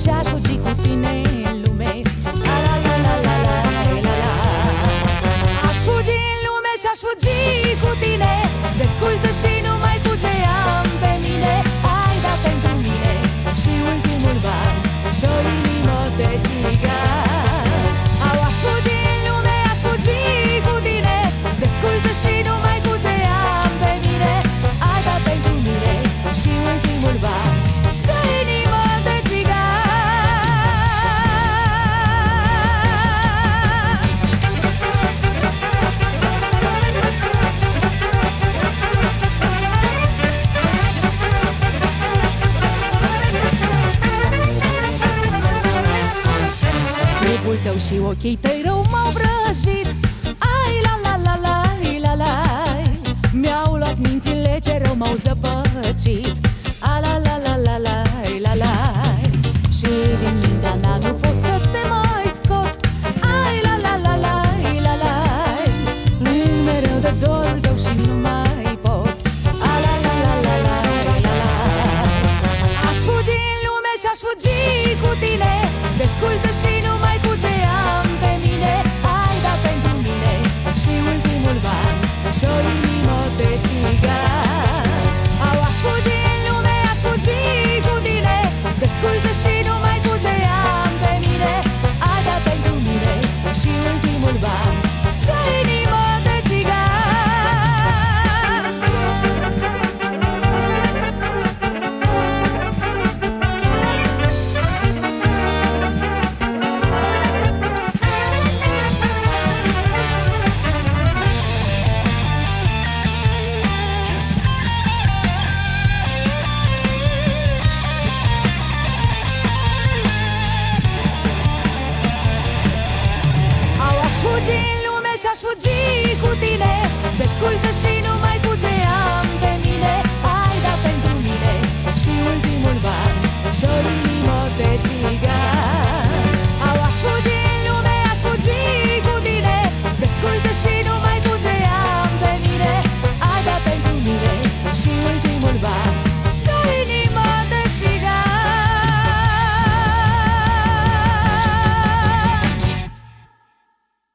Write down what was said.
și-aș fugi cu tine în lume. La la la la la la la la. Aș fugi în lume și-aș fugi cu tine, desculță și numai cu ce am pe mine. Ai dat pentru mine și ultimul ban și o inimă de țigan. Au, aș fugi în lume, aș fugi cu tine, desculță și numai cu ce am pe mine. Ai dat pentru mine și ultimul ban și o inimă de țigan. Trupul tău și ochii tăi rău m-au vrăjit. Ai la la la la la la. Mi-au luat mințile ce rău m-au zăpăcit. A la la la la la la la. Și din mintea mea nu pot să te mai scot. Ai la la la la la la. Plâng mereu de dorul tău și nu mai pot. A la la la la la la la. Aș fugi în lume și-aș fugi cu tine, desculță și numai cu ce am pe mine. Ai dat pentru mine și ultimul ban și o inimă de țigan. Au, aș fugi în lume, aș fugi cu tine, desculță și numai cu ce am pe mine. Ai dat pentru mine și ultimul ban și o inimă de țigan. Aș fugi în lume și-aș fugi cu tine, desculță și